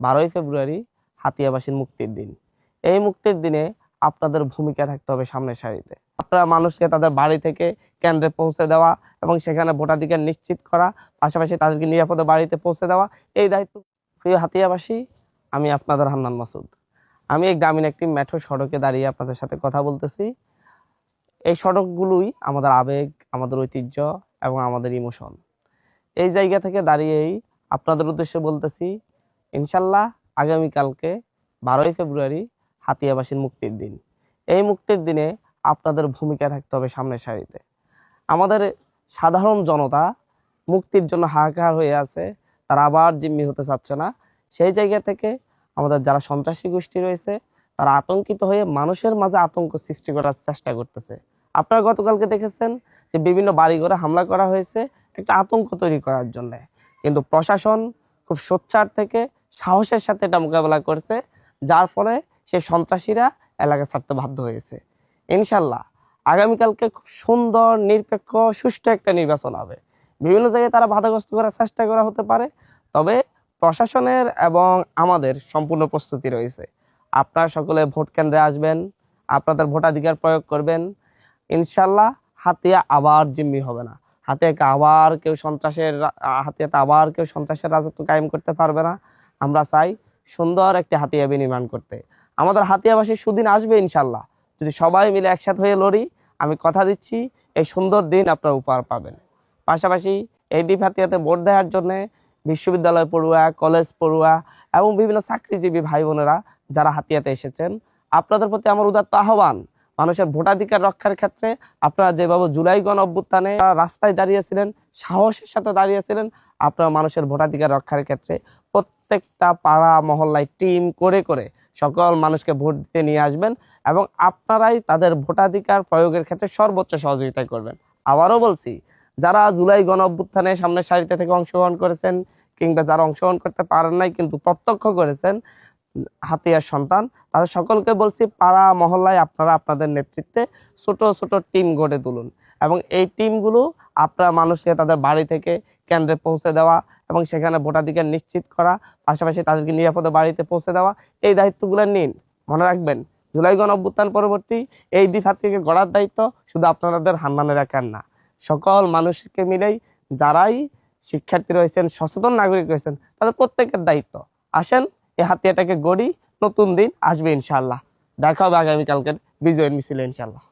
12ই ফেব্রুয়ারি হাতিয়াবাসীর মুক্তির দিন। এই মুক্তির দিনে আপনাদের ভূমিকা থাকতে হবে সামনের সারিতে। আপনারা মানুষকে তাদের বাড়ি থেকে কেন্দ্রে পৌঁছে দেওয়া এবং সেখানে ভোটাধিকার নিশ্চিত করা, পাশাপাশি তাদেরকে নিরাপদে বাড়িতে পৌঁছে দেওয়া, এই দায়িত্ব। প্রিয় হাতিয়াবাসী, আমি আপনাদের হান্নান মাসুদ। আমি এই গ্রামীণ একটি মেঠো সড়কে দাঁড়িয়ে আপনাদের সাথে কথা বলতেছি। এই সড়কগুলোই আমাদের আবেগ, আমাদের ঐতিহ্য এবং আমাদের ইমোশন। এই জায়গা থেকে দাঁড়িয়েই আপনাদের উদ্দেশ্যে বলতেছি, ইনশাল্লাহ আগামীকালকে 12ই ফেব্রুয়ারি হাতিয়াবাসীর মুক্তির দিন। এই মুক্তির দিনে আপনাদের ভূমিকা থাকতে হবে সামনের সারিতে। আমাদের সাধারণ জনতা মুক্তির জন্য হাহাকার হয়ে আছে, তারা আবার জিম্মি হতে চাচ্ছে না। সেই জায়গা থেকে আমাদের যারা সন্ত্রাসী গোষ্ঠী রয়েছে, তারা আতঙ্কিত হয়ে মানুষের মাঝে আতঙ্ক সৃষ্টি করার চেষ্টা করতেছে। আপনারা গতকালকে দেখেছেন যে বিভিন্ন বাড়িঘরে হামলা করা হয়েছে একটা আতঙ্ক তৈরি করার জন্য, কিন্তু প্রশাসন খুব সোচ্চার থেকে সাহসের সাথে এটা মোকাবেলা করছে, যার ফলে সেই সন্ত্রাসীরা এলাকা ছাড়তে বাধ্য হয়েছে। ইনশাল্লাহ আগামীকালকে খুব সুন্দর, নিরপেক্ষ, সুষ্ঠু একটা নির্বাচন হবে। বিভিন্ন জায়গায় তারা বাধাগ্রস্ত করার চেষ্টা করা হতে পারে, তবে প্রশাসনের এবং আমাদের সম্পূর্ণ প্রস্তুতি রয়েছে। আপনারা সকলে ভোট কেন্দ্রে আসবেন, আপনাদের ভোটাধিকার প্রয়োগ করবেন। ইনশাল্লাহ হাতিয়া আবার জিম্মি হবে না। হাতিয়াতে আবার কেউ সন্ত্রাসের রাজত্ব কায়েম করতে পারবে না। আমরা চাই সুন্দর একটি হাতিয়া বিনির্মাণ করতে। আমাদের হাতিয়াবাসী সুদিন আসবে ইনশাল্লাহ, যদি সবাই মিলে একসাথে হয়ে লড়ি। আমি কথা দিচ্ছি, এই সুন্দর দিন আপনারা উপহার পাবেন। পাশাপাশি এই দ্বীপ হাতিয়াতে ভোট দেওয়ার জন্য বিশ্ববিদ্যালয় পড়ুয়া, কলেজ পড়ুয়া এবং বিভিন্ন চাকরিজীবী ভাই বোনেরা যারা হাতিয়াতে এসেছেন, আপনাদের প্রতি আমার উদাত্ত আহ্বান, মানুষের ভোটাধিকার রক্ষার ক্ষেত্রে আপনারা যেভাবে জুলাই গণ অভ্যুত্থানে রাস্তায় দাঁড়িয়েছিলেন, সাহসের সাথে দাঁড়িয়েছিলেন, আপনারা মানুষের ভোটাধিকার রক্ষার ক্ষেত্রে প্রত্যেকটা পাড়া মহল্লায় টিম করে করে সকল মানুষকে ভোট দিতে নিয়ে আসবেন এবং আপনারাই তাদের ভোটাধিকার প্রয়োগের ক্ষেত্রে সর্বোচ্চ সহযোগিতা করবেন। আবারও বলছি, যারা জুলাই গণ অভ্যুত্থানে সামনের সারিতে থেকে অংশগ্রহণ করেছেন কিংবা যারা অংশগ্রহণ করতে পারেন নাই কিন্তু প্রত্যক্ষ করেছেন, হাতিয়ার সন্তান, তাদের সকলকে বলছি, পাড়া মহল্লায় আপনারা আপনাদের নেতৃত্বে ছোট ছোট টিম গড়ে তুলুন এবং এই টিমগুলো আপনারা মানুষকে তাদের বাড়ি থেকে কেন্দ্রে পৌঁছে দেওয়া এবং সেখানে ভোটাধিকার নিশ্চিত করা, পাশাপাশি তাদেরকে নিরাপদে বাড়িতে পৌঁছে দেওয়া, এই দায়িত্বগুলো নিন। মনে রাখবেন, জুলাই গণ অভ্যুত্থান পরবর্তী এই দ্বীপ হাতিয়াকে গড়ার দায়িত্ব শুধু আপনাদের হান্নানের একার না, সকল মানুষকে মিলেই, যারাই শিক্ষার্থী রয়েছেন, সচেতন নাগরিক রয়েছেন, তাদের প্রত্যেকের দায়িত্ব। আসেন এই হাতিয়াটাকে গড়ি, নতুন দিন আসবে ইনশাল্লাহ। দেখা হবে আগামীকালকের বিজয়ের মিছিলে ইনশাল্লাহ।